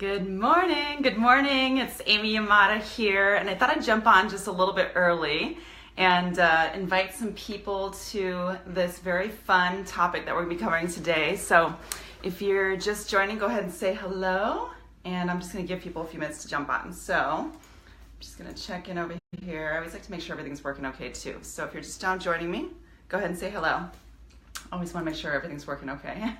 Good morning. Good morning. It's Amy Yamada here, and I thought I'd jump on just a little bit early and invite some people to this very fun topic that we're going to be covering today. So if you're just joining, go ahead and say hello, and I'm just going to give people a few minutes to jump on. So I'm just going to check in over here. I always like to make sure everything's working okay too. So if you're just now joining me, go ahead and say hello. Always want to make sure everything's working okay.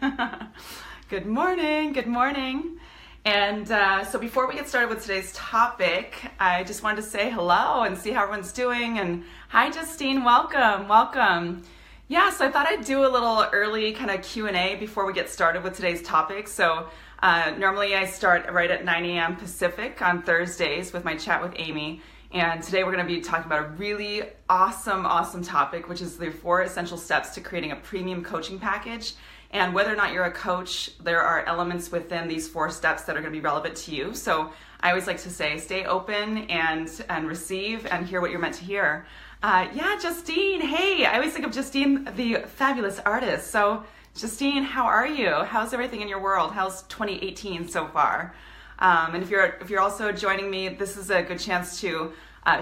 Good morning. Good morning. And so before we get started with today's topic, I just wanted to say hello and see how everyone's doing. And hi, Justine, welcome, welcome. Yeah, so I thought I'd do a little early kind of Q&A before we get started with today's topic. So normally I start right at 9 a.m. Pacific on Thursdays with my chat with Amy. And today we're going to be talking about a really awesome topic, which is the 4 essential steps to creating a premium coaching package. And whether or not you're a coach, there are elements within these 4 steps that are going to be relevant to you. So I always like to say, stay open and receive and hear what you're meant to hear. Yeah, Justine, hey, I always think of Justine, the fabulous artist. So Justine, how are you? How's everything in your world? How's 2018 so far? And if you're also joining me, this is a good chance to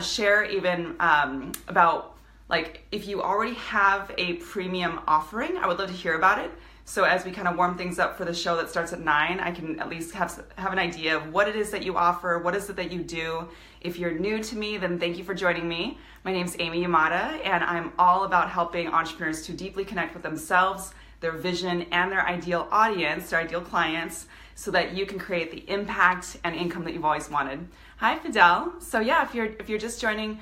share even about, like, if you already have a premium offering, I would love to hear about it. So as we kind of warm things up for the show that starts at 9, I can at least have an idea of what it is that you offer, what is it that you do. If you're new to me, then thank you for joining me. My name's Amy Yamada, and I'm all about helping entrepreneurs to deeply connect with themselves, their vision, and their ideal audience, their ideal clients, so that you can create the impact and income that you've always wanted. Hi, Fidel. So yeah, if you're just joining,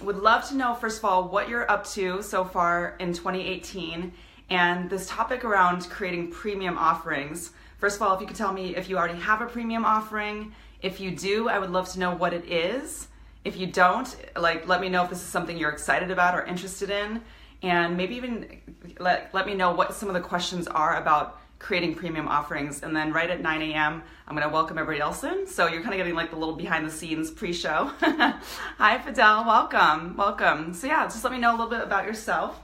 would love to know, first of all, what you're up to so far in 2018. And this topic around creating premium offerings. First of all, if you could tell me if you already have a premium offering. If you do, I would love to know what it is. If you don't, let me know if this is something you're excited about or interested in. And maybe even let me know what some of the questions are about creating premium offerings. And then right at 9 a.m., I'm going to welcome everybody else in. So you're kind of getting like the little behind the scenes pre-show. Hi, Fidel. Welcome. Welcome. So yeah, just let me know a little bit about yourself.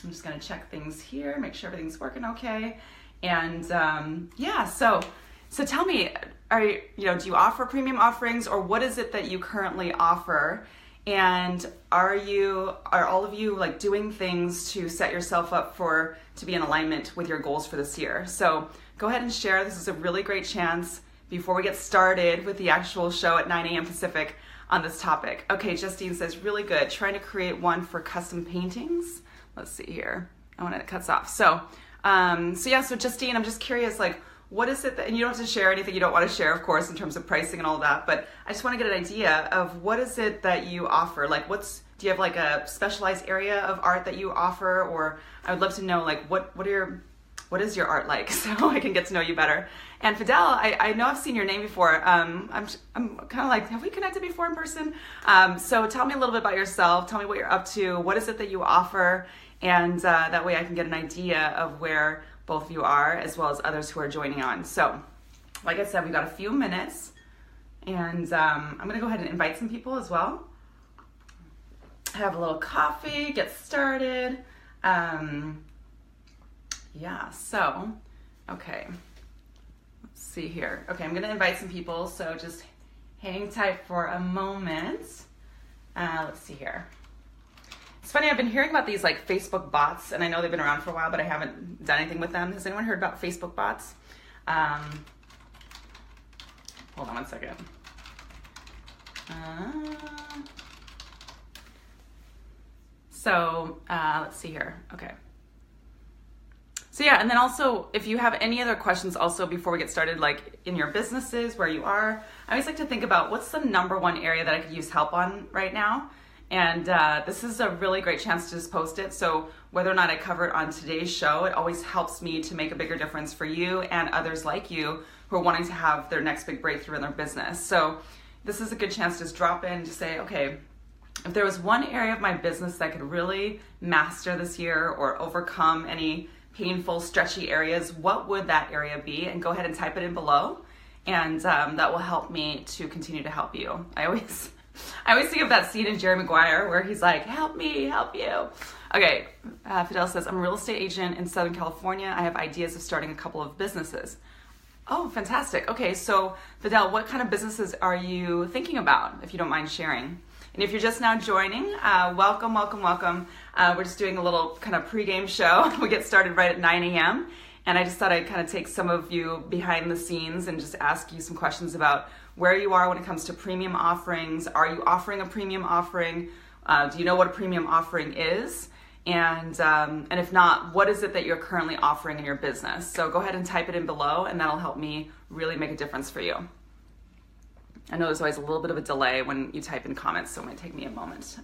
I'm just going to check things here, make sure everything's working okay. And yeah, so tell me, do you offer premium offerings, or what is it that you currently offer? And are all of you like doing things to set yourself up to be in alignment with your goals for this year? So go ahead and share. This is a really great chance before we get started with the actual show at 9 a.m. Pacific on this topic. Okay, Justine says, really good. Trying to create one for custom paintings. Let's see here. Oh, and it cuts off. So Justine, I'm just curious, like, what is it that, and you don't have to share anything you don't want to share, of course, in terms of pricing and all that, but I just want to get an idea of what is it that you offer? Like, do you have like a specialized area of art that you offer? Or I would love to know, like, what is your art like, so I can get to know you better. And Fidel, I know I've seen your name before. I'm kind of like, have we connected before in person? So tell me a little bit about yourself. Tell me what you're up to. What is it that you offer? And that way I can get an idea of where both of you are, as well as others who are joining on. So like I said, we've got a few minutes, and I'm going to go ahead and invite some people as well. Have a little coffee, get started. Yeah, so, okay, let's see here. Okay, I'm going to invite some people, so just hang tight for a moment. Let's see here. It's funny, I've been hearing about these like Facebook bots, and I know they've been around for a while, but I haven't done anything with them. Has anyone heard about Facebook bots? Hold on one second. Let's see here. Okay. So yeah, and then also, if you have any other questions also before we get started, like in your businesses, where you are, I always like to think about what's the number one area that I could use help on right now. And this is a really great chance to just post it. So whether or not I cover it on today's show, it always helps me to make a bigger difference for you and others like you who are wanting to have their next big breakthrough in their business. So this is a good chance to just drop in to say, okay, if there was one area of my business that could really master this year or overcome any painful, stretchy areas, what would that area be? And go ahead and type it in below. And that will help me to continue to help you. I always think of that scene in Jerry Maguire where he's like, help me, help you. Okay, Fidel says, I'm a real estate agent in Southern California. I have ideas of starting a couple of businesses. Oh, fantastic. Okay, so Fidel, what kind of businesses are you thinking about, if you don't mind sharing? And if you're just now joining, welcome, welcome, welcome. We're just doing a little kind of pregame show. We get started right at 9 a.m. And I just thought I'd kind of take some of you behind the scenes and just ask you some questions about where you are when it comes to premium offerings. Are you offering a premium offering? Do you know what a premium offering is? And if not, what is it that you're currently offering in your business? So go ahead and type it in below, and that'll help me really make a difference for you. I know there's always a little bit of a delay when you type in comments, so it might take me a moment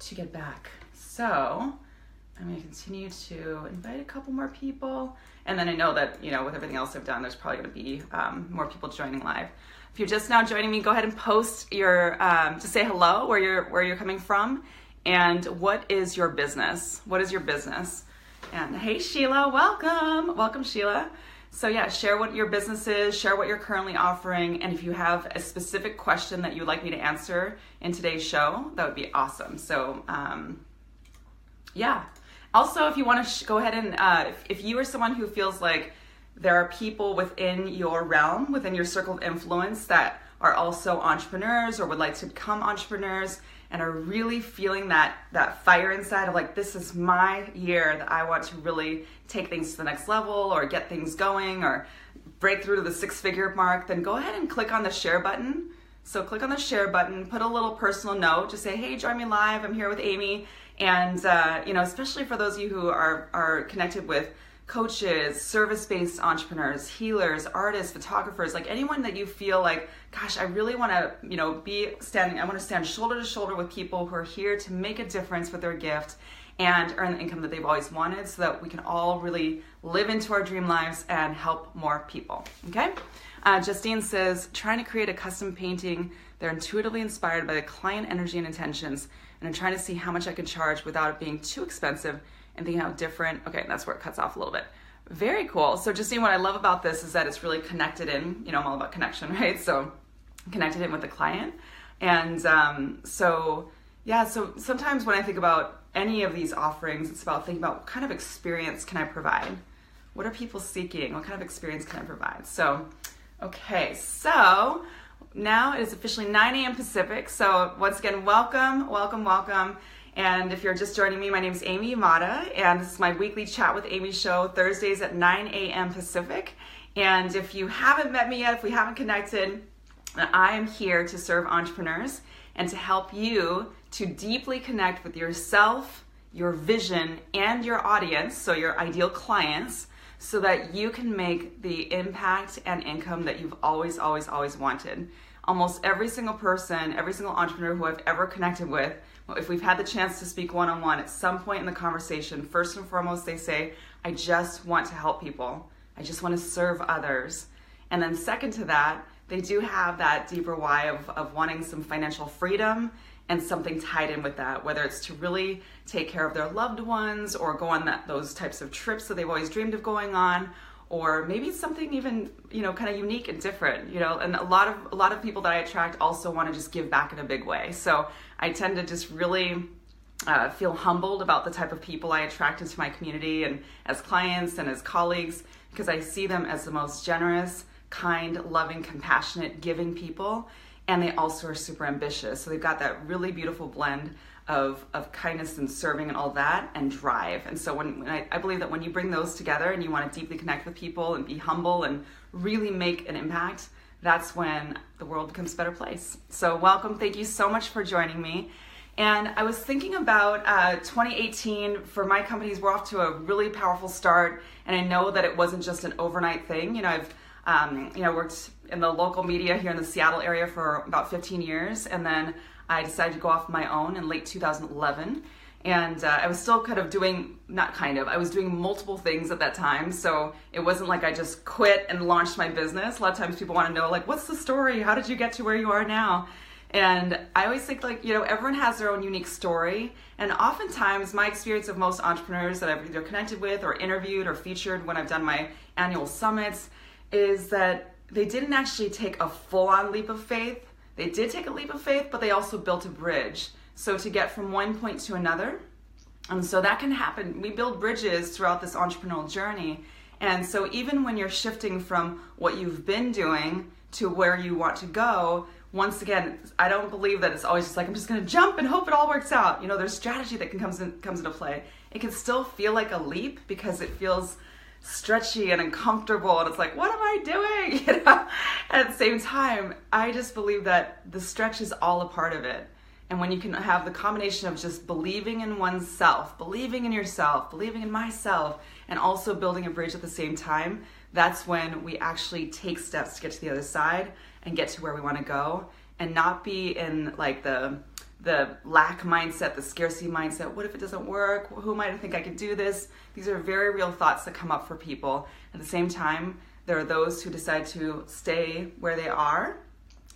to get back. So I'm going to continue to invite a couple more people, and then I know that, you know, with everything else I've done, there's probably going to be more people joining live. If you're just now joining me, go ahead and post your to say hello, where you're coming from. And what is your business? What is your business? And hey, Sheila, welcome. Welcome, Sheila. So yeah, share what your business is, share what you're currently offering, and if you have a specific question that you'd like me to answer in today's show, that would be awesome. So yeah. Also, if you want to go ahead and, if you are someone who feels like there are people within your realm, within your circle of influence that are also entrepreneurs or would like to become entrepreneurs, and are really feeling that fire inside of like, this is my year that I want to really take things to the next level or get things going or break through to the 6-figure mark, then go ahead and click on the share button. So click on the share button, put a little personal note, just say, hey, join me live, I'm here with Amy. And you know, especially for those of you who are connected with coaches, service-based entrepreneurs, healers, artists, photographers, like anyone that you feel like, gosh, I really want to, you know, I want to stand shoulder to shoulder with people who are here to make a difference with their gift and earn the income that they've always wanted so that we can all really live into our dream lives and help more people, okay? Justine says, trying to create a custom painting. They're intuitively inspired by the client energy and intentions, and I'm trying to see how much I can charge without it being too expensive and thinking how different, okay, that's where it cuts off a little bit. Very cool. So Justine, what I love about this is that it's really connected in, you know, I'm all about connection, right? So connected in with the client. And so sometimes when I think about any of these offerings, it's about thinking about what kind of experience can I provide? What are people seeking? What kind of experience can I provide? So, okay, so now it is officially 9 a.m. Pacific. So once again, welcome, welcome, welcome. And if you're just joining me, my name is Amy Yamada, and this is my weekly Chat with Amy show, Thursdays at 9 a.m. Pacific. And if you haven't met me yet, if we haven't connected, I am here to serve entrepreneurs and to help you to deeply connect with yourself, your vision, and your audience, so your ideal clients, so that you can make the impact and income that you've always, always, always wanted. Almost every single person, every single entrepreneur who I've ever connected with, if we've had the chance to speak one-on-one at some point in the conversation, first and foremost, they say, I just want to help people. I just want to serve others. And then second to that, they do have that deeper why of wanting some financial freedom and something tied in with that, whether it's to really take care of their loved ones or go on those types of trips that they've always dreamed of going on, or maybe something even, you know, kind of unique and different, you know. And a lot of people that I attract also want to just give back in a big way. So I tend to just really feel humbled about the type of people I attract into my community and as clients and as colleagues, because I see them as the most generous, kind, loving, compassionate, giving people. And they also are super ambitious. So they've got that really beautiful blend of kindness and serving and all that, and drive. And so when I believe that when you bring those together and you want to deeply connect with people and be humble and really make an impact, that's when the world becomes a better place. So welcome, thank you so much for joining me. And I was thinking about 2018 for my companies. We're off to a really powerful start, and I know that it wasn't just an overnight thing. You know, I've worked in the local media here in the Seattle area for about 15 years, and then I decided to go off my own in late 2011. And I was still I was doing multiple things at that time. So it wasn't like I just quit and launched my business. A lot of times people want to know, like, what's the story? How did you get to where you are now? And I always think, like, you know, everyone has their own unique story. And oftentimes my experience of most entrepreneurs that I've either connected with or interviewed or featured when I've done my annual summits is that they didn't actually take a full-on leap of faith. They did take a leap of faith, but they also built a bridge. So to get from one point to another. And so that can happen. We build bridges throughout this entrepreneurial journey. And so even when you're shifting from what you've been doing to where you want to go, once again, I don't believe that it's always just like, I'm just going to jump and hope it all works out. You know, there's strategy that comes into play. It can still feel like a leap because it feels stretchy and uncomfortable, and it's like, what am I doing? You know? At the same time, I just believe that the stretch is all a part of it. And when you can have the combination of just believing in oneself, believing in yourself, believing in myself, and also building a bridge at the same time, that's when we actually take steps to get to the other side and get to where we want to go, and not be in like the lack mindset, the scarcity mindset. What if it doesn't work? Who might think I could do this? These are very real thoughts that come up for people. At the same time, there are those who decide to stay where they are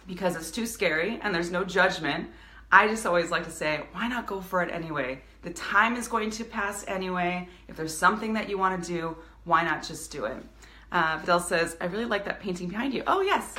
because it's too scary and there's no judgment. I just always like to say, why not go for it anyway? The time is going to pass anyway. If there's something that you want to do, why not just do it? Fidel says, I really like that painting behind you. Oh yes,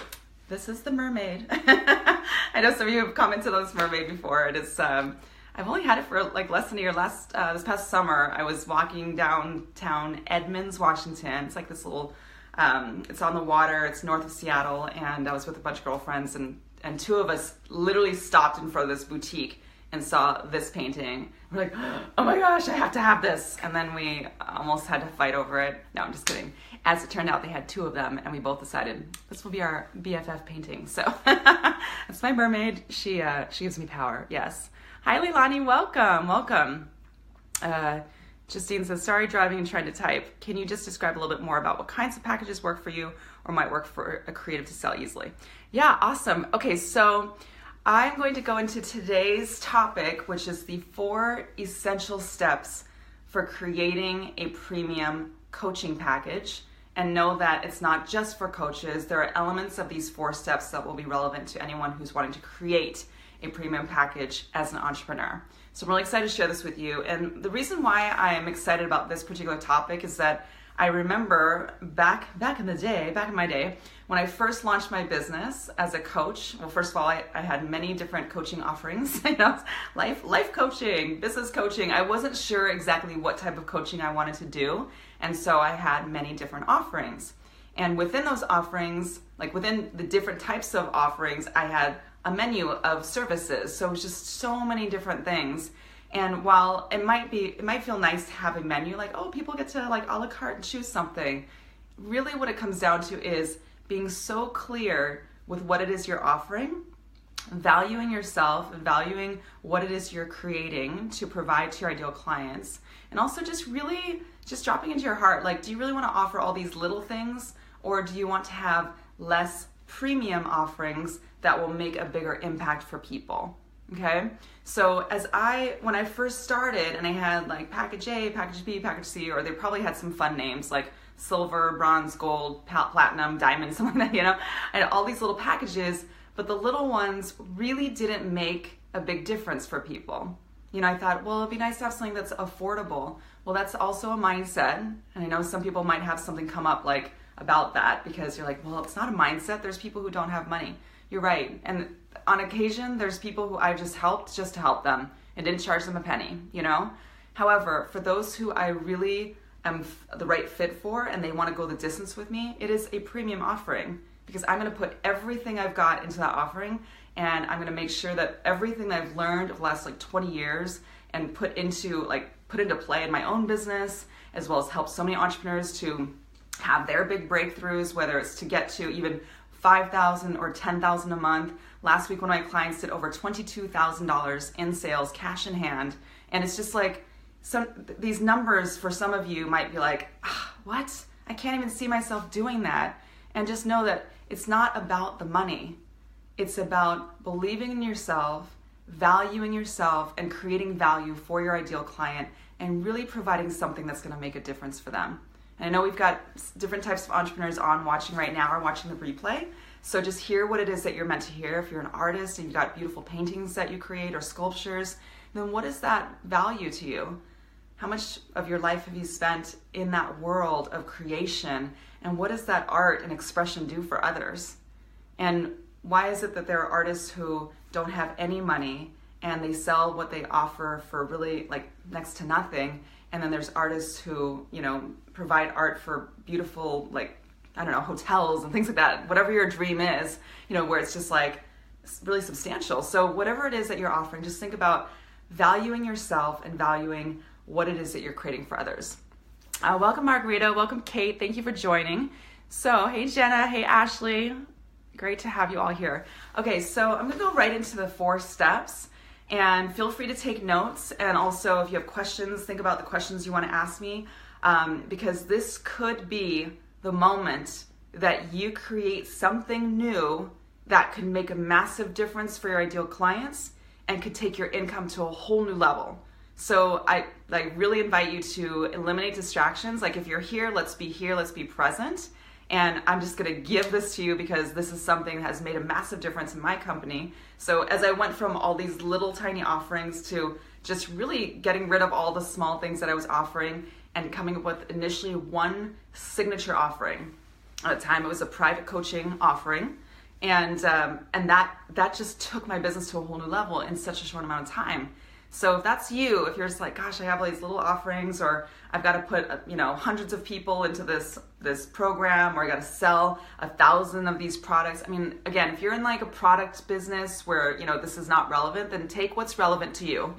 this is the mermaid. I know some of you have commented on this mermaid before. It is, I've only had it for like less than a year. This past summer, I was walking downtown Edmonds, Washington. It's like this little, it's on the water. It's north of Seattle, and I was with a bunch of girlfriends, and two of us literally stopped in front of this boutique and saw this painting. We're like, oh my gosh, I have to have this. And then we almost had to fight over it. No, I'm just kidding. As it turned out, they had two of them, and we both decided this will be our BFF painting. So that's my mermaid. She gives me power. Yes. Hi, Leilani. Welcome. Justine says, sorry, driving and trying to type. Can you just describe a little bit more about what kinds of packages work for you or might work for a creative to sell easily? Yeah, awesome. Okay, so I'm going to go into today's topic, which is the 4 essential steps for creating a premium coaching package. And know that it's not just for coaches. There are elements of these 4 steps that will be relevant to anyone who's wanting to create a premium package as an entrepreneur. So I'm really excited to share this with you. And the reason why I am excited about this particular topic is that I remember back in my day, when I first launched my business as a coach. Well, first of all, I had many different coaching offerings. You know, life coaching, business coaching. I wasn't sure exactly what type of coaching I wanted to do. And so I had many different offerings. And within those offerings, like within the different types of offerings, I had a menu of services. So it was just so many different things. And while it might feel nice to have a menu, like, oh, people get to like a la carte and choose something. Really what it comes down to is being so clear with what it is you're offering, valuing yourself, valuing what it is you're creating to provide to your ideal clients, and also just really just dropping into your heart, like, do you really want to offer all these little things, or do you want to have less premium offerings that will make a bigger impact for people? Okay, so when I first started, and I had like package A, package B, package C, or they probably had some fun names like silver, bronze, gold, platinum, diamond, something like that, you know, I had all these little packages, but the little ones really didn't make a big difference for people. You know, I thought, well, it'd be nice to have something that's affordable. Well, that's also a mindset. And I know some people might have something come up like about that, because you're like, well, it's not a mindset. There's people who don't have money. You're right. And on occasion, there's people who I've just helped just to help them and didn't charge them a penny, you know? However, for those who I really am the right fit for and they want to go the distance with me, it is a premium offering, because I'm going to put everything I've got into that offering, and I'm going to make sure that everything that I've learned over the last like 20 years and put into play in my own business, as well as help so many entrepreneurs to have their big breakthroughs, whether it's to get to even $5,000 or $10,000 a month. Last week, one of my clients did over $22,000 in sales, cash in hand. And it's just like, these numbers for some of you might be like, what? I can't even see myself doing that. And just know that it's not about the money. It's about believing in yourself, valuing yourself, and creating value for your ideal client, and really providing something that's going to make a difference for them. And I know we've got different types of entrepreneurs on watching right now or watching the replay. So just hear what it is that you're meant to hear. If you're an artist and you've got beautiful paintings that you create or sculptures, then what is that value to you? How much of your life have you spent in that world of creation? And what does that art and expression do for others? And why is it that there are artists who don't have any money and they sell what they offer for really like next to nothing? And then there's artists who, provide art for beautiful, hotels and things like that. Whatever your dream is, where it's just like really substantial. So whatever it is that you're offering, just think about valuing yourself and valuing what it is that you're creating for others. Welcome, Margarita. Welcome, Kate. Thank you for joining. So, hey, Jenna. Hey, Ashley. Great to have you all here. Okay, so I'm going to go right into the 4 steps, and feel free to take notes. And also, if you have questions, think about the questions you want to ask me, because this could be the moment that you create something new that could make a massive difference for your ideal clients and could take your income to a whole new level. So I really invite you to eliminate distractions. Like if you're here, let's be present. And I'm just gonna give this to you because this is something that has made a massive difference in my company. So as I went from all these little tiny offerings to just really getting rid of all the small things that I was offering and coming up with initially one signature offering. At the time, it was a private coaching offering. And that just took my business to a whole new level in such a short amount of time. So if that's you, if you're just like, gosh, I have all these little offerings, or I've got to put, hundreds of people into this program, or I got to sell 1,000 of these products. I mean, again, if you're in like a product business where, this is not relevant, then take what's relevant to you.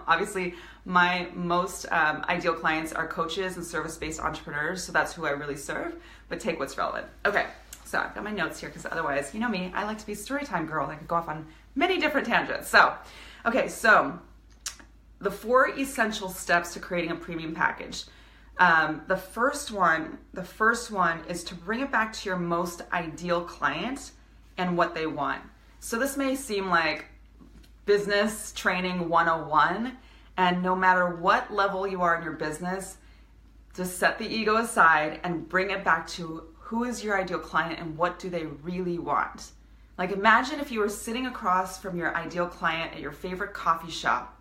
Obviously my most ideal clients are coaches and service-based entrepreneurs. So that's who I really serve, but take what's relevant. Okay. So I've got my notes here because otherwise, you know me, I like to be a story time girl. I could go off on many different tangents. So the 4 essential steps to creating a premium package. The first one is to bring it back to your most ideal client and what they want. So this may seem like business training 101, and no matter what level you are in your business, just set the ego aside and bring it back to who is your ideal client and what do they really want. Like imagine if you were sitting across from your ideal client at your favorite coffee shop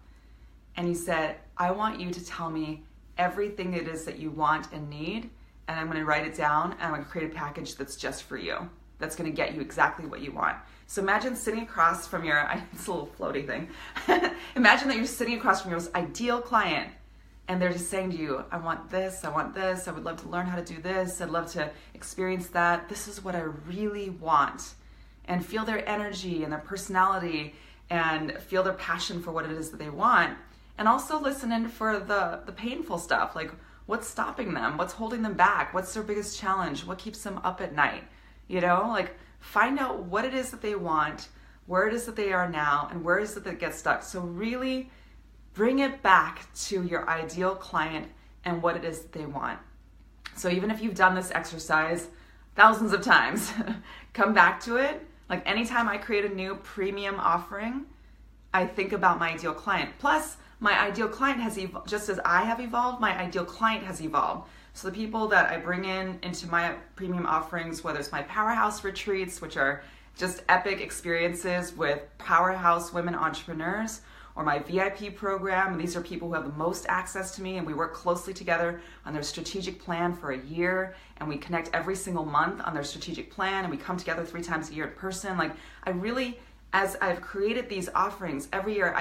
and you said, I want you to tell me everything it is that you want and need, and I'm going to write it down and I'm going to create a package that's just for you. That's going to get you exactly what you want. So imagine sitting across from it's a little floaty thing. Imagine that you're sitting across from your most ideal client and they're just saying to you, I want this, I would love to learn how to do this, I'd love to experience that. This is what I really want. And feel their energy and their personality and feel their passion for what it is that they want. And also listen in for the painful stuff, like what's stopping them, what's holding them back, what's their biggest challenge, what keeps them up at night, like find out what it is that they want, where it is that they are now, and where is it that gets stuck. So really bring it back to your ideal client and what it is that they want. So even if you've done this exercise thousands of times, come back to it. Like anytime I create a new premium offering, I think about my ideal client. Plus, my ideal client has evolved, just as I have evolved, my ideal client has evolved. So the people that I bring into my premium offerings, whether it's my powerhouse retreats, which are just epic experiences with powerhouse women entrepreneurs, or my VIP program, these are people who have the most access to me, and we work closely together on their strategic plan for a year, and we connect every single month on their strategic plan, and we come together 3 times a year in person. Like I really, as I've created these offerings every year,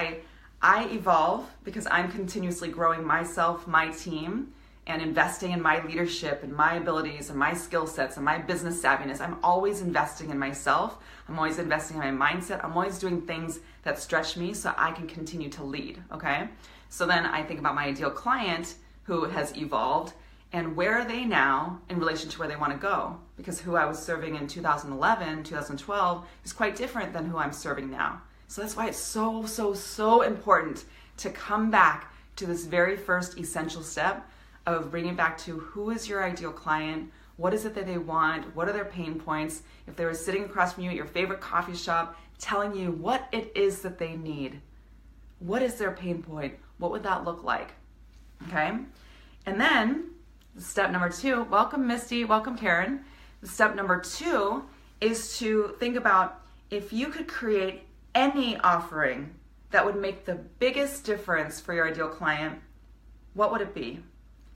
I evolve because I'm continuously growing myself, my team, and investing in my leadership and my abilities and my skill sets and my business savviness. I'm always investing in myself. I'm always investing in my mindset. I'm always doing things that stretch me so I can continue to lead, okay? So then I think about my ideal client who has evolved and where are they now in relation to where they want to go? Because who I was serving in 2011, 2012 is quite different than who I'm serving now. So that's why it's so, so, so important to come back to this very first essential step of bringing back to who is your ideal client, what is it that they want, what are their pain points. If they were sitting across from you at your favorite coffee shop telling you what it is that they need, what is their pain point, what would that look like, okay? And then step number 2, welcome Misty, welcome Karen. Step number 2 is to think about if you could create any offering that would make the biggest difference for your ideal client, what would it be?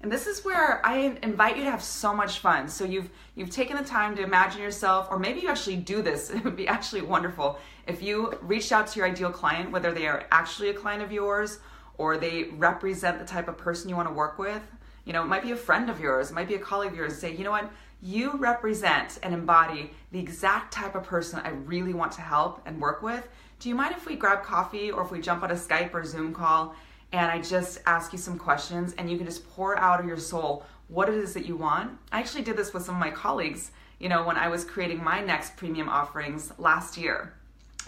And this is where I invite you to have so much fun. So you've taken the time to imagine yourself, or maybe you actually do this. It would be actually wonderful if you reached out to your ideal client, whether they are actually a client of yours or they represent the type of person you want to work with. You know, it might be a friend of yours, it might be a colleague of yours. Say, you know what, you represent and embody the exact type of person I really want to help and work with. Do you mind if we grab coffee, or if we jump on a Skype or Zoom call and I just ask you some questions and you can just pour out of your soul what it is that you want? I actually did this with some of my colleagues, you know, when I was creating my next premium offerings last year.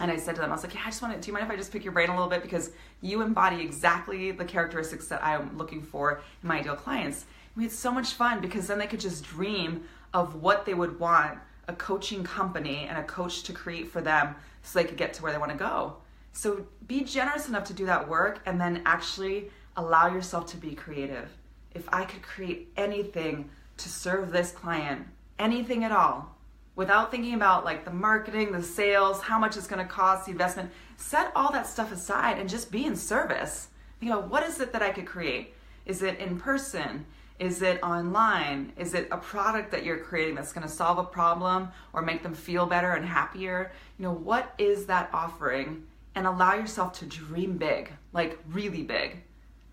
And I said to them, I was like, yeah, do you mind if I just pick your brain a little bit? Because you embody exactly the characteristics that I'm looking for in my ideal clients. We had so much fun, because then they could just dream of what they would want a coaching company and a coach to create for them so they could get to where they want to go. So be generous enough to do that work, and then actually allow yourself to be creative. If I could create anything to serve this client, anything at all, without thinking about like the marketing, the sales, how much it's going to cost, the investment, set all that stuff aside and just be in service. Think about, what is it that I could create? Is it in person? Is it online? Is it a product that you're creating that's going to solve a problem or make them feel better and happier? You know, what is that offering? And allow yourself to dream big, like really big.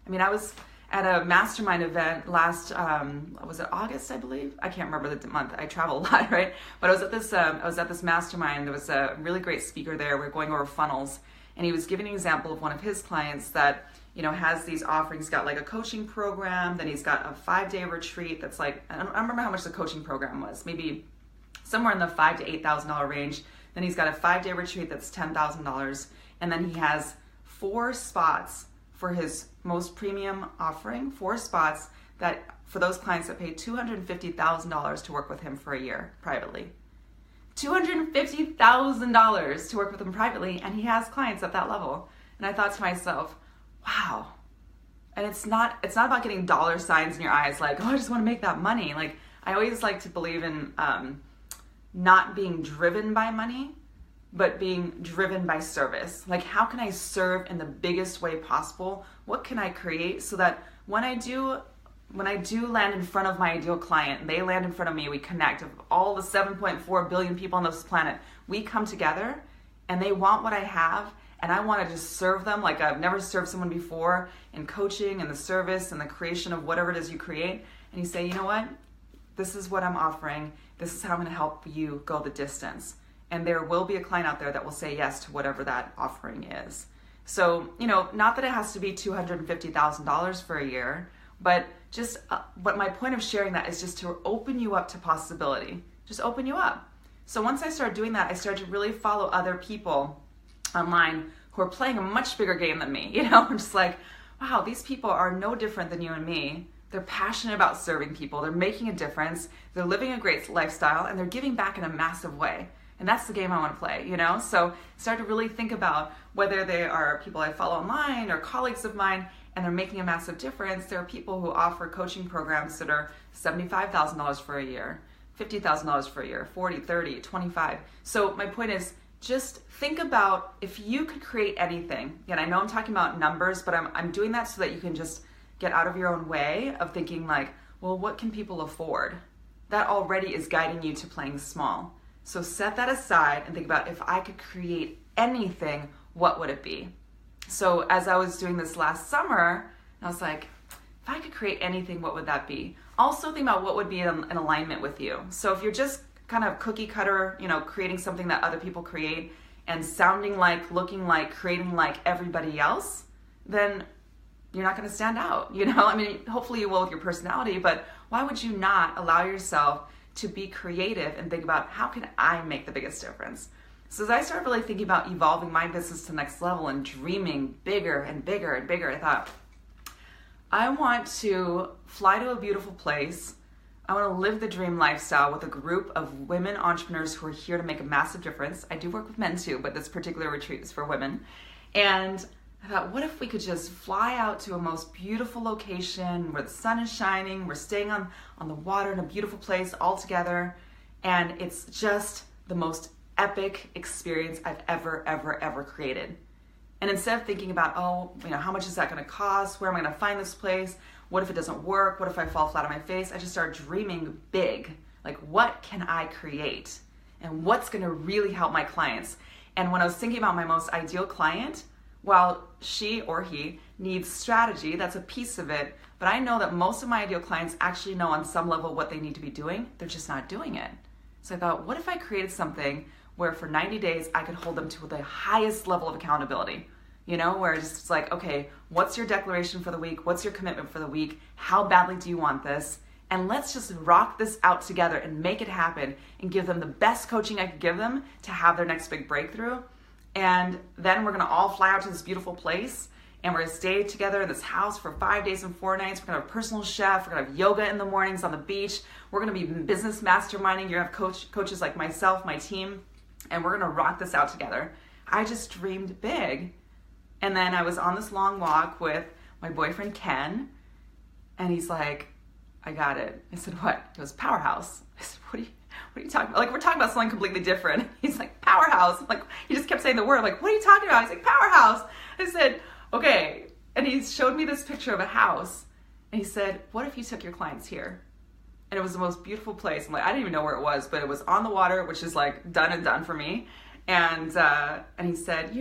I mean, I was at a mastermind event last, was it August, I believe? I can't remember the month. I travel a lot, right? But I was at this mastermind. There was a really great speaker there. We were going over funnels, and he was giving an example of one of his clients that, you know, has these offerings. He's got like a coaching program, then he's got a 5-day retreat that's like, I don't remember how much the coaching program was, maybe somewhere in the $5,000 to $8,000 range. Then he's got a 5-day retreat that's $10,000, and then he has 4 spots for his most premium offering, 4 spots that for those clients that pay $250,000 to work with him for a year privately. $250,000 to work with him privately, and he has clients at that level. And I thought to myself, wow. And it's not about getting dollar signs in your eyes like, oh, I just want to make that money. Like, I always like to believe in not being driven by money, but being driven by service. Like, how can I serve in the biggest way possible? What can I create so that when I do land in front of my ideal client, they land in front of me, we connect, of all the 7.4 billion people on this planet, we come together and they want what I have, and I want to just serve them like I've never served someone before in coaching and the service and the creation of whatever it is you create. And you say, you know what? This is what I'm offering. This is how I'm going to help you go the distance. And there will be a client out there that will say yes to whatever that offering is. So, you know, not that it has to be $250,000 for a year, but just, but my point of sharing that is just to open you up to possibility. Just open you up. So once I started doing that, I started to really follow other people online who are playing a much bigger game than me. You know, I'm just like, wow, these people are no different than you and me. They're passionate about serving people. They're making a difference. They're living a great lifestyle, and they're giving back in a massive way. And that's the game I want to play, you know? So start to really think about whether they are people I follow online or colleagues of mine, and they're making a massive difference. There are people who offer coaching programs that are $75,000 for a year, $50,000 for a year, 40, 30, 25. So my point is, just think about if you could create anything. And I know I'm talking about numbers, but I'm doing that so that you can just get out of your own way of thinking like, well, what can people afford? That already is guiding you to playing small. So set that aside and think about, if I could create anything, what would it be? So as I was doing this last summer, I was like, if I could create anything, what would that be? Also think about what would be in alignment with you. So if you're just kind of cookie cutter, you know, creating something that other people create and sounding like, looking like, creating like everybody else, then you're not going to stand out, you know? I mean, hopefully you will with your personality, but why would you not allow yourself to be creative and think about, how can I make the biggest difference? So as I started really thinking about evolving my business to the next level and dreaming bigger and bigger and bigger, I thought, I want to fly to a beautiful place. I want to live the dream lifestyle with a group of women entrepreneurs who are here to make a massive difference. I do work with men too, but this particular retreat is for women. And I thought, what if we could just fly out to a most beautiful location where the sun is shining, we're staying on the water in a beautiful place all together, and it's just the most epic experience I've ever created. And instead of thinking about, oh, you know, how much is that going to cost? Where am I going to find this place? What if it doesn't work? What if I fall flat on my face? I just started dreaming big. Like, what can I create? And what's going to really help my clients? And when I was thinking about my most ideal client, while she or he needs strategy, that's a piece of it, but I know that most of my ideal clients actually know on some level what they need to be doing, they're just not doing it. So I thought, what if I created something where for 90 days I could hold them to the highest level of accountability? Where it's just like, okay, what's your declaration for the week? What's your commitment for the week? How badly do you want this? And let's just rock this out together and make it happen and give them the best coaching I could give them to have their next big breakthrough. And then we're gonna all fly out to this beautiful place and we're gonna stay together in this house for 5 days and 4 nights. We're gonna have a personal chef, we're gonna have yoga in the mornings on the beach. We're gonna be business masterminding. You're gonna have coaches like myself, my team, and we're gonna rock this out together. I just dreamed big. And then I was on this long walk with my boyfriend, Ken, and he's like, I got it. I said, what? He goes, Powerhouse. I said, what are you talking about? Like, we're talking about something completely different. He's like, Powerhouse. I'm like, he just kept saying the word. I'm like, what are you talking about? He's like, Powerhouse. I said, okay. And he showed me this picture of a house. And he said, what if you took your clients here? And it was the most beautiful place. I'm like, I didn't even know where it was, but it was on the water, which is like done and done for me. And he said,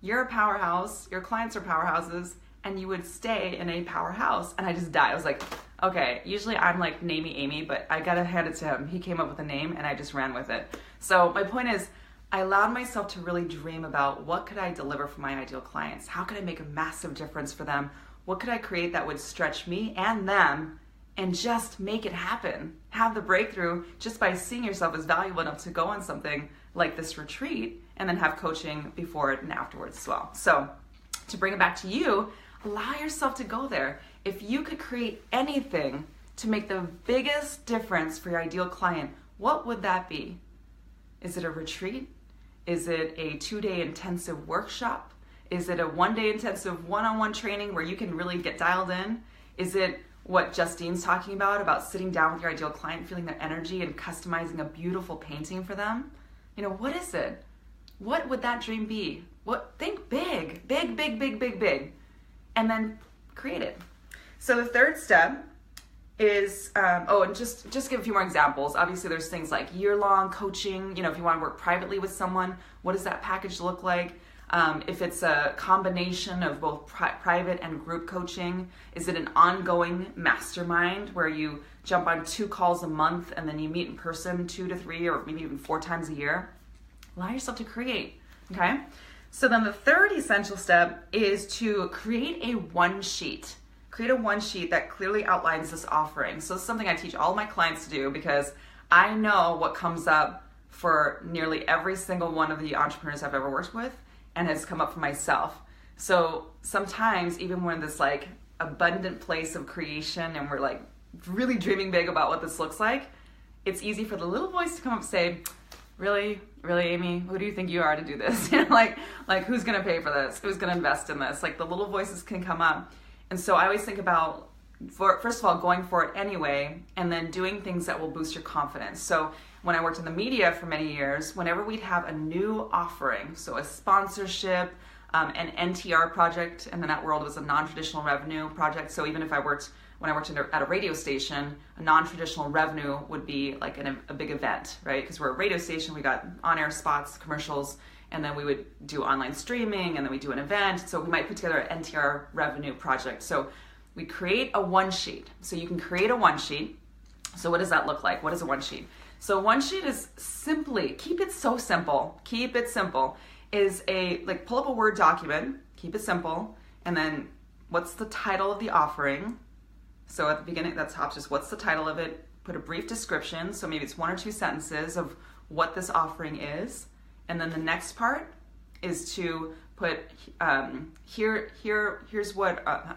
you're a powerhouse. Your clients are powerhouses. And you would stay in a powerhouse. And I just died. I was like, okay, usually I'm like Namey Amy, but I gotta hand it to him. He came up with a name and I just ran with it. So my point is, I allowed myself to really dream about what could I deliver for my ideal clients? How could I make a massive difference for them? What could I create that would stretch me and them and just make it happen? Have the breakthrough just by seeing yourself as valuable enough to go on something like this retreat and then have coaching before it and afterwards as well. So to bring it back to you, allow yourself to go there. If you could create anything to make the biggest difference for your ideal client, what would that be? Is it a retreat? Is it a 2-day intensive workshop? Is it a 1-day intensive one-on-one training where you can really get dialed in? Is it what Justine's talking about sitting down with your ideal client, feeling their energy and customizing a beautiful painting for them? What is it? What would that dream be? Think big, big, big, big, big, big. And then create it. So the third step is, and just give a few more examples. Obviously there's things like year-long coaching, if you want to work privately with someone, what does that package look like? If it's a combination of both private and group coaching, is it an ongoing mastermind where you jump on 2 calls a month and then you meet in person 2 to 3 or maybe even 4 times a year? Allow yourself to create, okay? So then the third essential step is to create a one sheet. Create a one sheet that clearly outlines this offering. So it's something I teach all my clients to do because I know what comes up for nearly every single one of the entrepreneurs I've ever worked with and has come up for myself. So sometimes even when this like abundant place of creation and we're like really dreaming big about what this looks like, it's easy for the little voice to come up and say, really, Amy, who do you think you are to do this? Like who's gonna pay for this? Who's gonna invest in this? Like the little voices can come up. And so I always think about, first of all, going for it anyway, and then doing things that will boost your confidence. So when I worked in the media for many years, whenever we'd have a new offering, so a sponsorship, an NTR project, and then that world was a non-traditional revenue project. So even if when I worked at a radio station, a non-traditional revenue would be like a big event, right? Because we're a radio station, we got on-air spots, commercials, and then we would do online streaming, and then we do an event. So we might put together an NTR revenue project. So we create a one sheet. So you can create a one sheet. So what does that look like? What is a one sheet? So one sheet is simply, keep it so simple, is pull up a Word document, keep it simple, and then what's the title of the offering? So at the beginning, at the top, just what's the title of it? Put a brief description, so maybe it's 1 or 2 sentences of what this offering is. And then the next part is to put, here's what, I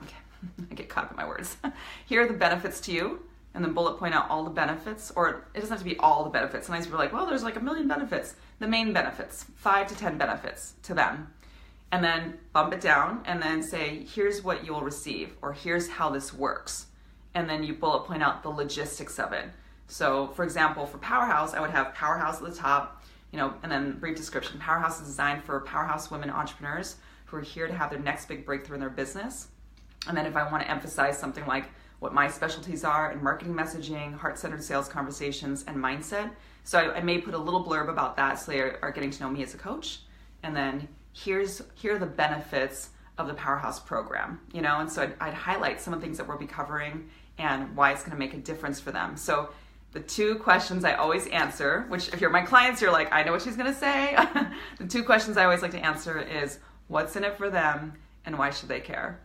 get caught up in my words. Here are the benefits to you, and then bullet point out all the benefits, or it doesn't have to be all the benefits. Sometimes people are like, well, there's like 1 million benefits. The main benefits, 5 to 10 benefits to them. And then bump it down and then say, here's what you'll receive, or here's how this works. And then you bullet point out the logistics of it. So for example, for Powerhouse, I would have Powerhouse at the top, and then brief description. Powerhouse is designed for powerhouse women entrepreneurs who are here to have their next big breakthrough in their business. And then if I want to emphasize something like what my specialties are in marketing messaging, heart-centered sales conversations, and mindset. So I may put a little blurb about that so they are getting to know me as a coach. And then here are the benefits of the Powerhouse program, and so I'd highlight some of the things that we'll be covering and why it's going to make a difference for them. So the 2 questions I always answer, which if you're my clients, you're like, I know what she's going to say. The 2 questions I always like to answer is, what's in it for them and why should they care?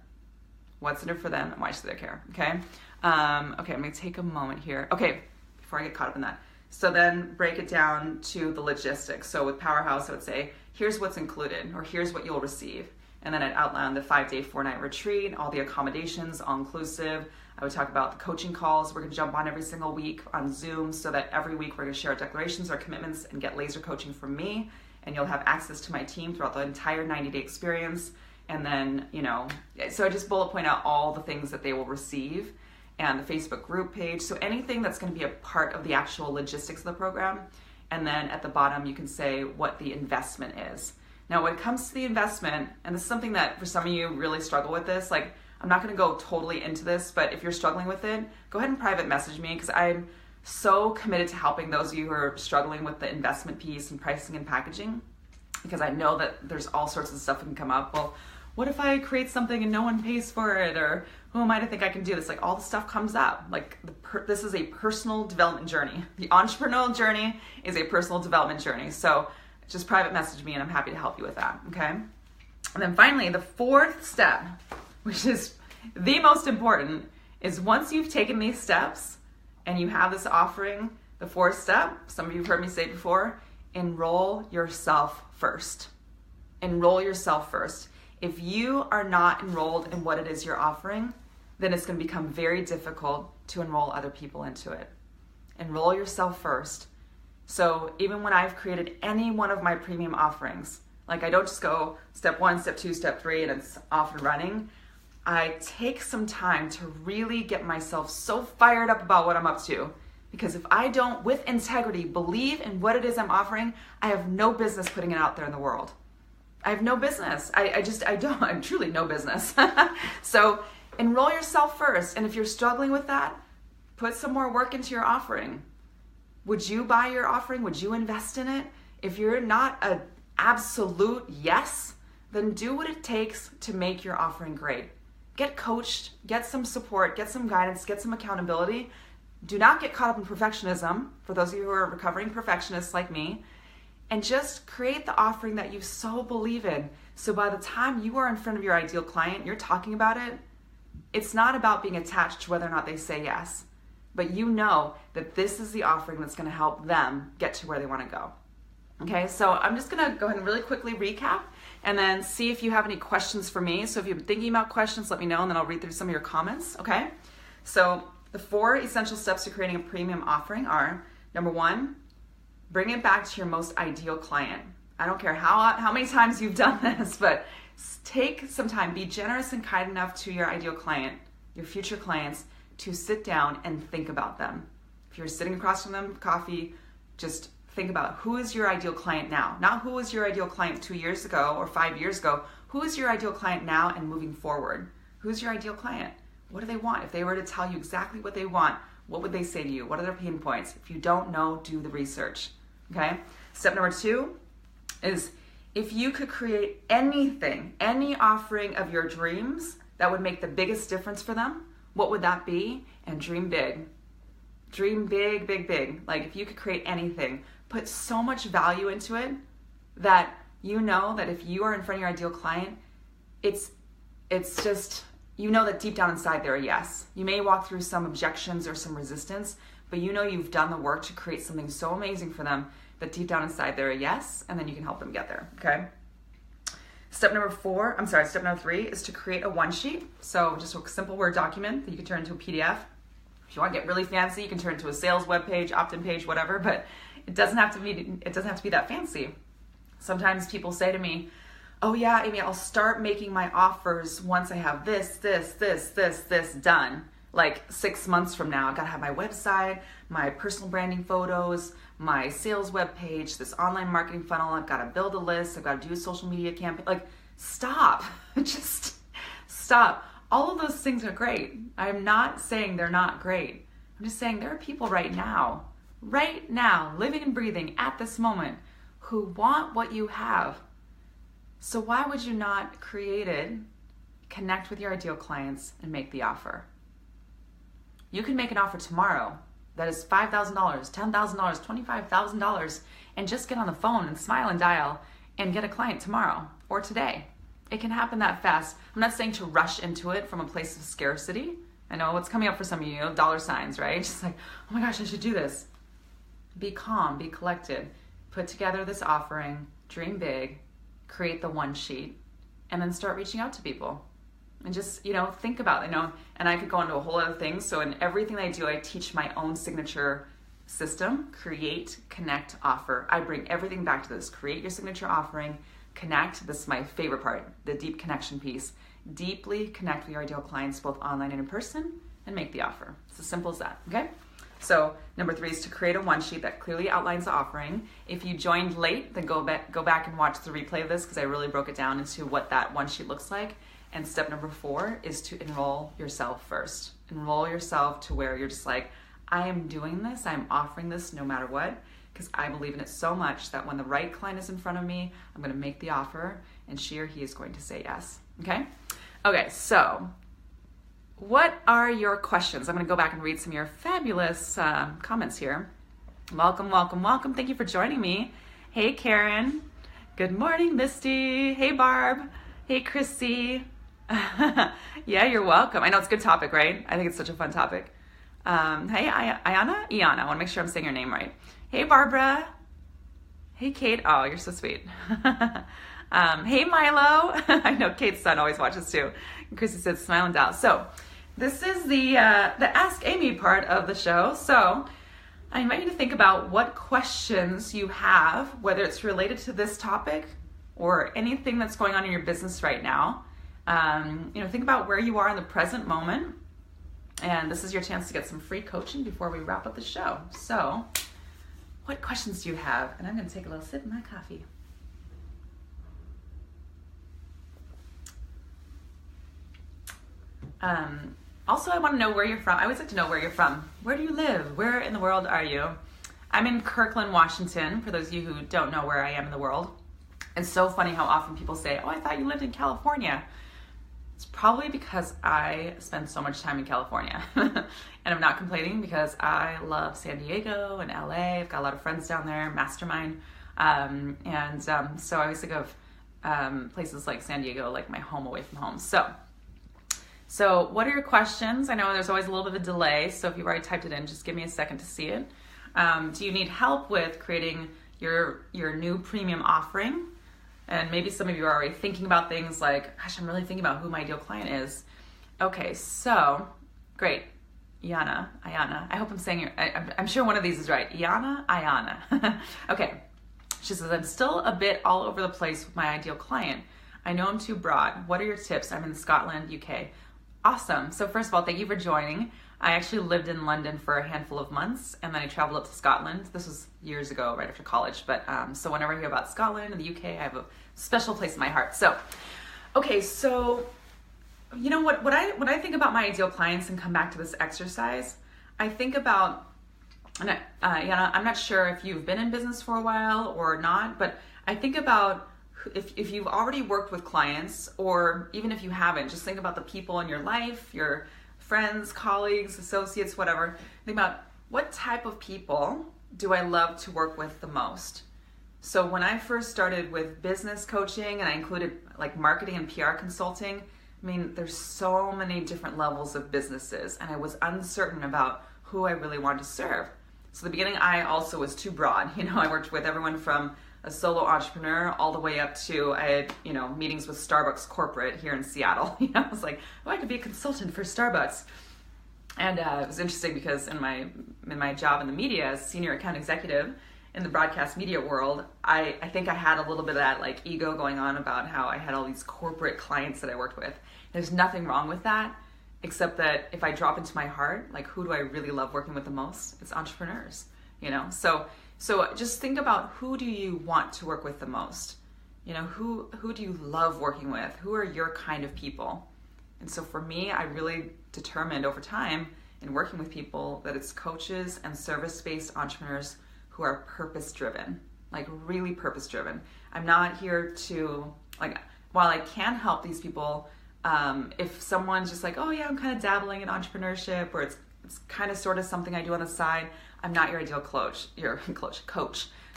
What's in it for them and why should they care? Okay. I'm going to take a moment here. Okay. Before I get caught up in that. So then break it down to the logistics. So with Powerhouse, I would say, here's what's included, or here's what you'll receive. And then I'd outline the 5-day, 4-night retreat, all the accommodations, all inclusive. I would talk about the coaching calls. We're going to jump on every single week on Zoom so that every week we're going to share our declarations, our commitments, and get laser coaching from me. And you'll have access to my team throughout the entire 90-day experience. And then, so I just bullet point out all the things that they will receive, and the Facebook group page. So anything that's going to be a part of the actual logistics of the program. And then at the bottom, you can say what the investment is. Now, when it comes to the investment, and this is something that for some of you really struggle with this, like I'm not going to go totally into this, but if you're struggling with it, go ahead and private message me, because I'm so committed to helping those of you who are struggling with the investment piece and pricing and packaging, because I know that there's all sorts of stuff that can come up. Well, what if I create something and no one pays for it? Or who am I to think I can do this? Like all the stuff comes up. Like this is a personal development journey. The entrepreneurial journey is a personal development journey. So just private message me and I'm happy to help you with that, okay? And then finally, the 4th step, which is the most important, is once you've taken these steps and you have this offering, the 4th step, some of you have heard me say before, enroll yourself first. Enroll yourself first. If you are not enrolled in what it is you're offering, then it's going to become very difficult to enroll other people into it. Enroll yourself first. So even when I've created any one of my premium offerings, like I don't just go step 1, step 2, step 3, and it's off and running. I take some time to really get myself so fired up about what I'm up to. Because if I don't, with integrity, believe in what it is I'm offering, I have no business putting it out there in the world. I have no business. I have truly no business. So enroll yourself first. And if you're struggling with that, put some more work into your offering. Would you buy your offering? Would you invest in it? If you're not an absolute yes, then do what it takes to make your offering great. Get coached, get some support, get some guidance, get some accountability. Do not get caught up in perfectionism, for those of you who are recovering perfectionists like me, and just create the offering that you so believe in. So by the time you are in front of your ideal client, you're talking about it, it's not about being attached to whether or not they say yes, but you know that this is the offering that's going to help them get to where they want to go. Okay, so I'm just going to go ahead and really quickly recap and then see if you have any questions for me. So if you've been thinking about questions, let me know, and then I'll read through some of your comments, okay? So the 4 essential steps to creating a premium offering are, number 1, bring it back to your most ideal client. I don't care how many times you've done this, but take some time. Be generous and kind enough to your ideal client, your future clients, to sit down and think about them. If you're sitting across from them, coffee, just think about who is your ideal client now. Not who was your ideal client 2 years ago or 5 years ago. Who is your ideal client now and moving forward? Who's your ideal client? What do they want? If they were to tell you exactly what they want, what would they say to you? What are their pain points? If you don't know, do the research. Okay? Step number 2 is if you could create anything, any offering of your dreams that would make the biggest difference for them, what would that be? And dream big. Dream big, big, big. Like if you could create anything, put so much value into it that you know that if you are in front of your ideal client, it's just, you know that deep down inside they're a yes. You may walk through some objections or some resistance, but you know you've done the work to create something so amazing for them that deep down inside they're a yes, and then you can help them get there, okay? Step number 3 is to create a one-sheet. So just a simple Word document that you can turn into a PDF. If you want to get really fancy, you can turn it into a sales web page, opt-in page, whatever, but it doesn't have to be that fancy. Sometimes people say to me, oh yeah, Amy, I'll start making my offers once I have this done. Like 6 months from now, I've got to have my website, my personal branding photos, my sales web page, this online marketing funnel. I've got to build a list. I've got to do a social media campaign. Like, stop. Just stop. All of those things are great. I'm not saying they're not great. I'm just saying there are people right now, living and breathing at this moment, who want what you have. So why would you not create it, connect with your ideal clients, and make the offer? You can make an offer tomorrow that is $5,000, $10,000, $25,000, and just get on the phone and smile and dial and get a client tomorrow or today. It can happen that fast. I'm not saying to rush into it from a place of scarcity. I know what's coming up for some of you, dollar signs, right? Just like, oh my gosh, I should do this. Be calm, be collected. Put together this offering, dream big, create the one sheet, and then start reaching out to people. And just, think about it, and I could go into a whole other thing. So in everything I do, I teach my own signature system: create, connect, offer. I bring everything back to this. Create your signature offering, connect. This is my favorite part, the deep connection piece. Deeply connect with your ideal clients, both online and in person, and make the offer. It's as simple as that, okay? So number 3 is to create a one sheet that clearly outlines the offering. If you joined late, then go back and watch the replay of this, because I really broke it down into what that one sheet looks like. And step number 4 is to enroll yourself first. Enroll yourself to where you're just like, I am doing this, I'm offering this no matter what, because I believe in it so much that when the right client is in front of me, I'm going to make the offer and she or he is going to say yes. Okay, so what are your questions? I'm going to go back and read some of your fabulous comments here. Welcome, welcome, welcome. Thank you for joining me. Hey, Karen. Good morning, Misty. Hey, Barb. Hey, Chrissy. Yeah, you're welcome. I know it's a good topic, right? I think it's such a fun topic. Hey, Iana? Iana. I want to make sure I'm saying your name right. Hey, Barbara. Hey, Kate. Oh, you're so sweet. Hey, Milo. I know Kate's son always watches too. And Chrissy said, smile and dial. So this is the Ask Amy part of the show. So I invite you to think about what questions you have, whether it's related to this topic or anything that's going on in your business right now. Think about where you are in the present moment. And this is your chance to get some free coaching before we wrap up the show. So what questions do you have? And I'm going to take a little sip of my coffee. Also, I want to know where you're from. I always like to know where you're from. Where do you live? Where in the world are you? I'm in Kirkland, Washington, for those of you who don't know where I am in the world. It's so funny how often people say, oh, I thought you lived in California. It's probably because I spend so much time in California. And I'm not complaining, because I love San Diego and LA. I've got a lot of friends down there, Mastermind. So I always think of places like San Diego like my home away from home. So what are your questions? I know there's always a little bit of a delay, so if you've already typed it in, just give me a second to see it. Do you need help with creating your new premium offering? And maybe some of you are already thinking about things like, gosh, I'm really thinking about who my ideal client is. Okay, so great. Iana. I hope I'm saying I'm sure one of these is right. Iana. Okay. She says, I'm still a bit all over the place with my ideal client. I know I'm too broad. What are your tips? I'm in Scotland, UK. Awesome. So first of all, thank you for joining. I actually lived in London for a handful of months, and then I traveled up to Scotland. This was years ago, right after college. But so whenever I hear about Scotland and the UK, I have a special place in my heart. So, okay, so you know what? When I think about my ideal clients and come back to this exercise, I think about, and I'm not sure if you've been in business for a while or not, but I think about if you've already worked with clients, or even if you haven't, just think about the people in your life, your friends, colleagues, associates, whatever. Think about, what type of people do I love to work with the most? So when I first started with business coaching, and I included like marketing and PR consulting, I mean, there's so many different levels of businesses, and I was uncertain about who I really wanted to serve. So in the beginning, I also was too broad. I worked with everyone from a solo entrepreneur all the way up to, I had, meetings with Starbucks corporate here in Seattle. I was like, oh, I could be a consultant for Starbucks. And it was interesting because in my job in the media as senior account executive in the broadcast media world, I think I had a little bit of that like ego going on about how I had all these corporate clients that I worked with. There's nothing wrong with that, except that if I drop into my heart, like, who do I really love working with the most? It's entrepreneurs, So just think about, who do you want to work with the most? Who do you love working with? Who are your kind of people? And so for me, I really determined over time in working with people that it's coaches and service-based entrepreneurs who are purpose-driven, like really purpose-driven. I'm not here to Like, while I can help these people, if someone's just like, oh yeah, I'm kind of dabbling in entrepreneurship, or it's kind of sort of something I do on the side, I'm not your ideal coach.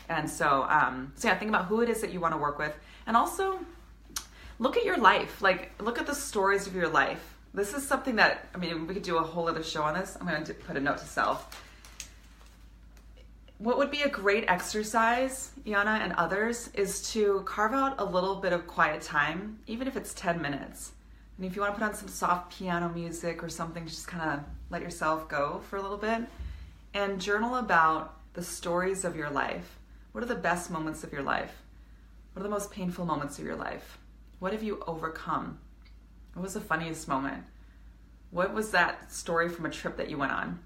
And so yeah, think about who it is that you want to work with, and also look at your life. Like, look at the stories of your life. This is something that, I mean, we could do a whole other show on this. I'm going to put a note to self. What would be a great exercise, Yana and others, is to carve out a little bit of quiet time, even if it's 10 minutes. And if you want to put on some soft piano music or something, just kind of let yourself go for a little bit and journal about the stories of your life. What are the best moments of your life? What are the most painful moments of your life? What have you overcome? What was the funniest moment? What was that story from a trip that you went on?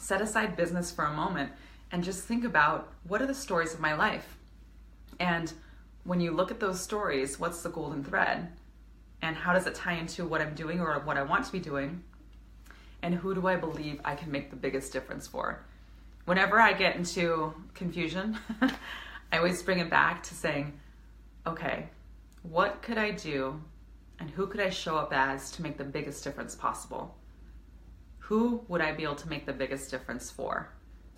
Set aside business for a moment and just think about, what are the stories of my life? And when you look at those stories, what's the golden thread? And how does it tie into what I'm doing or what I want to be doing? And who do I believe I can make the biggest difference for? Whenever I get into confusion, I always bring it back to saying, okay, what could I do and who could I show up as to make the biggest difference possible? Who would I be able to make the biggest difference for?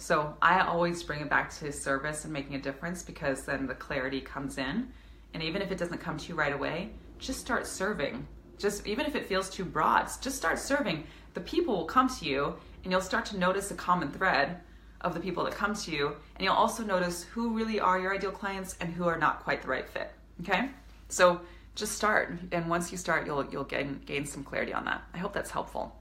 So I always bring it back to service and making a difference, because then the clarity comes in. And even if it doesn't come to you right away, just start serving. Just even if it feels too broad, just start serving. The people will come to you, and you'll start to notice a common thread of the people that come to you. And you'll also notice who really are your ideal clients and who are not quite the right fit. Okay? So just start. And once you start, you'll gain some clarity on that. I hope that's helpful.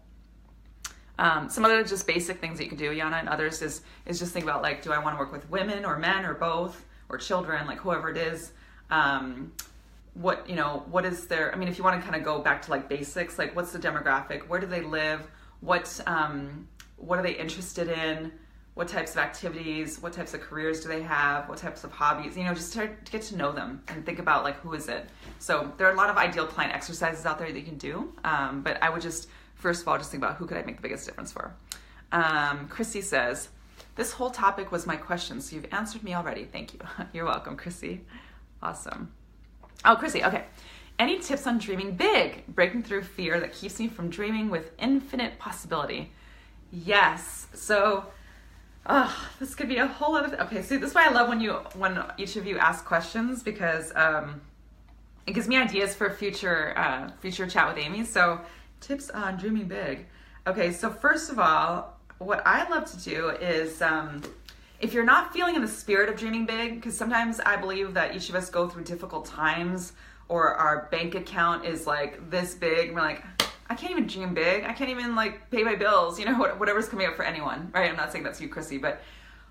Some other just basic things that you can do, Yana, and others is just think about, like, do I want to work with women or men or both or children, like whoever it is? What is their, I mean, if you want to kind of go back to like basics, like what's the demographic? Where do they live? What are they interested in? What types of activities? What types of careers do they have? What types of hobbies? Just start to get to know them and think about, like, who is it? So there are a lot of ideal client exercises out there that you can do. But I would just, first of all, just think about who could I make the biggest difference for. Chrissy says, this whole topic was my question, so you've answered me already. Thank you. You're welcome, Chrissy. Awesome. Oh, Chrissy, okay. Any tips on dreaming big, breaking through fear that keeps me from dreaming with infinite possibility? Yes. So, this could be a whole other. Okay, see, this is why I love when each of you ask questions, because it gives me ideas for future chat with Amy. So, tips on dreaming big. Okay, so first of all, what I love to do is, if you're not feeling in the spirit of dreaming big, because sometimes I believe that each of us go through difficult times, or our bank account is like this big, and we're like, I can't even dream big. I can't even like pay my bills, whatever's coming up for anyone, right? I'm not saying that's you, Chrissy, but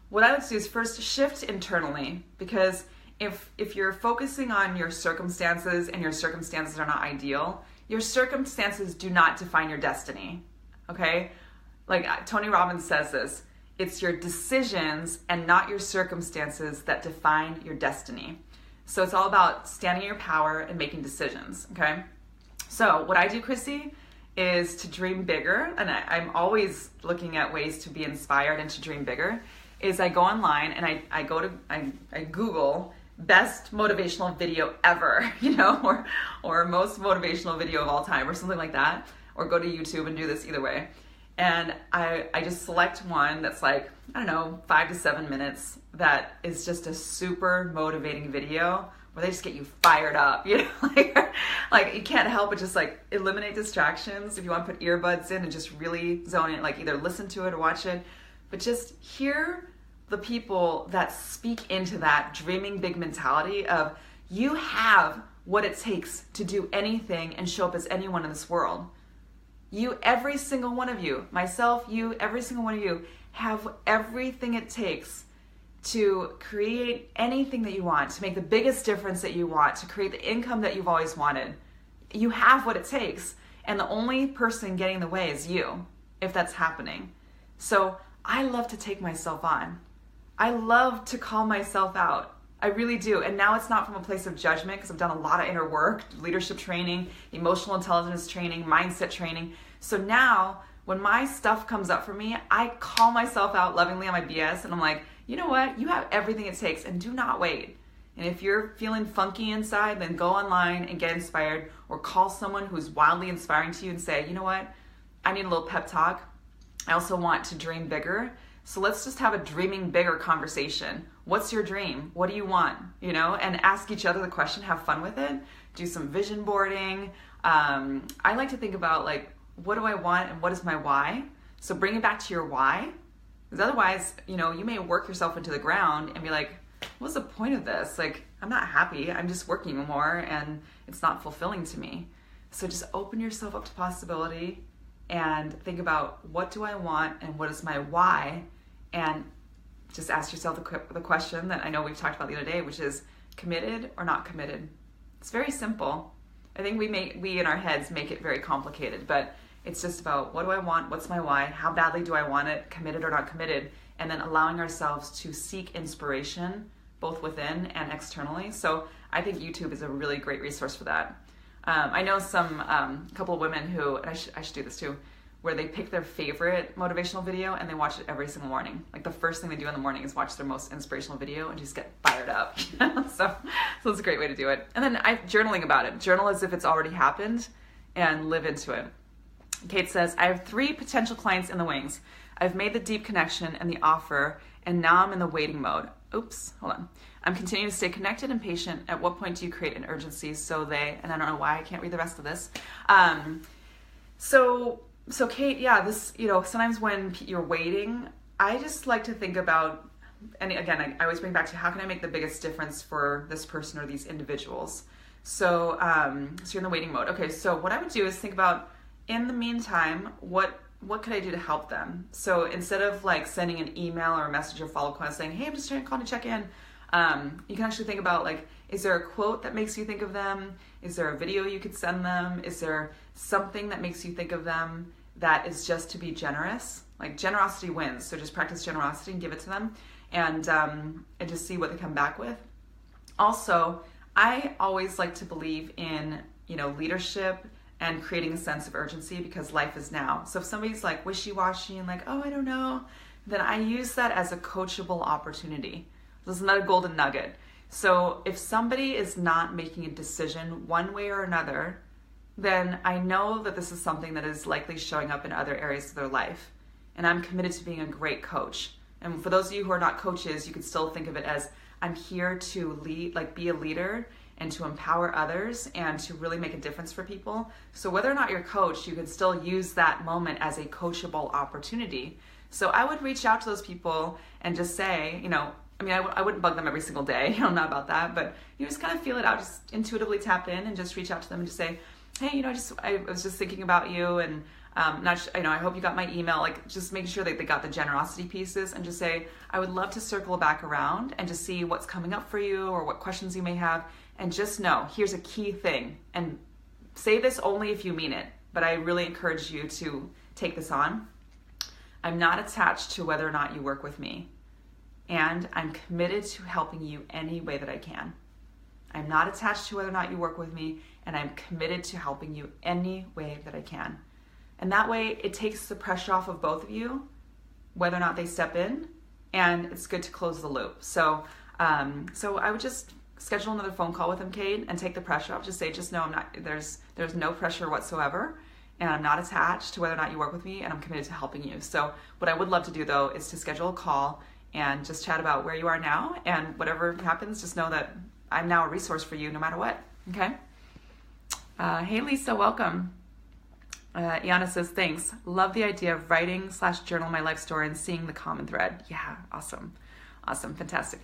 what I like to do is first shift internally, because if you're focusing on your circumstances and your circumstances are not ideal, your circumstances do not define your destiny, okay? Like Tony Robbins says this, it's your decisions and not your circumstances that define your destiny. So it's all about standing in your power and making decisions, okay? So what I do, Chrissy, is to dream bigger, and I'm always looking at ways to be inspired and to dream bigger, is I go online and I Google best motivational video ever, or most motivational video of all time, or something like that, or go to YouTube and do this either way. And I just select one that's like, 5 to 7 minutes that is just a super motivating video where they just get you fired up, like you can't help but just like eliminate distractions. If you want to put earbuds in and just really zone in, like either listen to it or watch it, but just hear the people that speak into that dreaming big mentality of, you have what it takes to do anything and show up as anyone in this world. You, every single one of you, myself, you, every single one of you, have everything it takes to create anything that you want, to make the biggest difference that you want, to create the income that you've always wanted. You have what it takes, and the only person getting in the way is you, if that's happening. So I love to take myself on. I love to call myself out. I really do. And now it's not from a place of judgment, because I've done a lot of inner work, leadership training, emotional intelligence training, mindset training. So now when my stuff comes up for me, I call myself out lovingly on my BS, and I'm like, you know what? You have everything it takes, and do not wait. And if you're feeling funky inside, then go online and get inspired, or call someone who's wildly inspiring to you and say, you know what, I need a little pep talk. I also want to dream bigger. So let's just have a dreaming bigger conversation. What's your dream? What do you want? You know, and ask each other the question, have fun with it. Do some vision boarding. I like to think about like, what do I want and what is my why? So bring it back to your why. Because otherwise, you know, you may work yourself into the ground and be like, what's the point of this? Like, I'm not happy. I'm just working more and it's not fulfilling to me. So just open yourself up to possibility and think about, what do I want and what is my why? And just ask yourself the question that I know we've talked about the other day, which is committed or not committed. It's very simple. I think we in our heads make it very complicated, but it's just about, what do I want? What's my why? How badly do I want it? Committed or not committed? And then allowing ourselves to seek inspiration both within and externally. So I think YouTube is a really great resource for that. I know some couple of women who, and I should do this too, where they pick their favorite motivational video and they watch it every single morning. Like the first thing they do in the morning is watch their most inspirational video and just get fired up. So it's a great way to do it. And then journaling about it. Journal as if it's already happened and live into it. Kate says, I have 3 potential clients in the wings. I've made the deep connection and the offer, and now I'm in the waiting mode. Oops, hold on. I'm continuing to stay connected and patient. At what point do you create an urgency so they, and I don't know why I can't read the rest of this. So Kate, yeah, this, you know, sometimes when you're waiting, I just like to think about, and again, I always bring back to, how can I make the biggest difference for this person or these individuals? So you're in the waiting mode. Okay, so what I would do is think about, in the meantime, what could I do to help them? So instead of like sending an email or a message or follow-up call saying, hey, I'm just trying to call to check in, you can actually think about, like, is there a quote that makes you think of them? Is there a video you could send them? Is there something that makes you think of them that is just to be generous? Like, generosity wins. So just practice generosity and give it to them, and just see what they come back with. Also, I always like to believe in, you know, leadership and creating a sense of urgency, because life is now. So if somebody's like wishy-washy and like, oh, I don't know, then I use that as a coachable opportunity. This is another golden nugget. So if somebody is not making a decision one way or another, then I know that this is something that is likely showing up in other areas of their life. And I'm committed to being a great coach. And for those of you who are not coaches, you could still think of it as, I'm here to lead, like be a leader and to empower others and to really make a difference for people. So whether or not you're a coach, you could still use that moment as a coachable opportunity. So I would reach out to those people and just say, you know, I mean, I wouldn't bug them every single day, you know, not about that, but you just kind of feel it out, just intuitively tap in and just reach out to them and just say, hey, you know, I was just thinking about you, and I hope you got my email. Like, just making sure that they got the generosity pieces, and just say, I would love to circle back around and just see what's coming up for you or what questions you may have. And just know, here's a key thing, and say this only if you mean it, but I really encourage you to take this on. I'm not attached to whether or not you work with me, and I'm committed to helping you any way that I can. I'm not attached to whether or not you work with me, and I'm committed to helping you any way that I can. And that way, it takes the pressure off of both of you, whether or not they step in, and it's good to close the loop. So I would just schedule another phone call with them, Kate, and take the pressure off. Just say, just know there's no pressure whatsoever, and I'm not attached to whether or not you work with me, and I'm committed to helping you. So what I would love to do, though, is to schedule a call and just chat about where you are now, and whatever happens, just know that I'm now a resource for you no matter what, okay? Hey, Lisa, welcome. Iana says, thanks. Love the idea of writing/journal my life story and seeing the common thread. Yeah, awesome. Awesome, fantastic.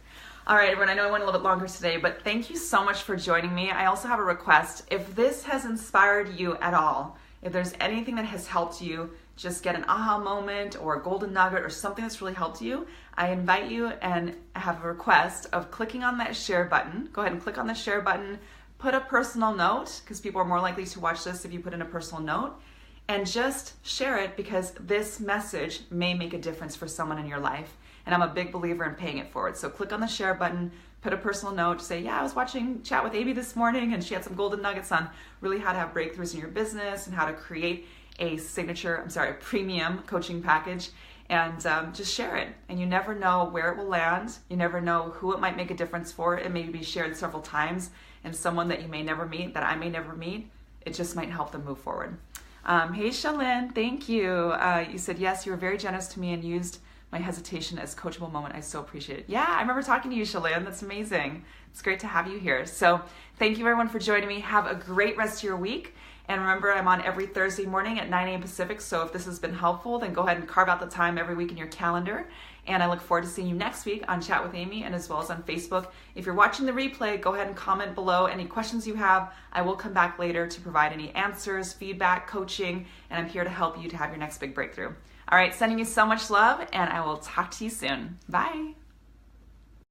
All right, everyone, I know I went a little bit longer today, but thank you so much for joining me. I also have a request. If this has inspired you at all, if there's anything that has helped you, just get an aha moment or a golden nugget or something that's really helped you, I invite you and have a request of clicking on that share button. Go ahead and click on the share button, put a personal note, because people are more likely to watch this if you put in a personal note, and just share it, because this message may make a difference for someone in your life. And I'm a big believer in paying it forward. So click on the share button, put a personal note, say, yeah, I was watching Chat with Amy this morning and she had some golden nuggets on really how to have breakthroughs in your business and how to create a premium coaching package. and just share it. And you never know where it will land. You never know who it might make a difference for. It may be shared several times, and someone that you may never meet, that I may never meet, it just might help them move forward. Hey, Shalyn, thank you. You said, yes, you were very generous to me and used my hesitation as coachable moment. I so appreciate it. Yeah, I remember talking to you, Shalyn. That's amazing. It's great to have you here. So thank you everyone for joining me. Have a great rest of your week. And remember, I'm on every Thursday morning at 9 a.m. Pacific. So if this has been helpful, then go ahead and carve out the time every week in your calendar. And I look forward to seeing you next week on Chat with Amy and as well as on Facebook. If you're watching the replay, go ahead and comment below any questions you have. I will come back later to provide any answers, feedback, coaching, and I'm here to help you to have your next big breakthrough. All right, sending you so much love, and I will talk to you soon. Bye.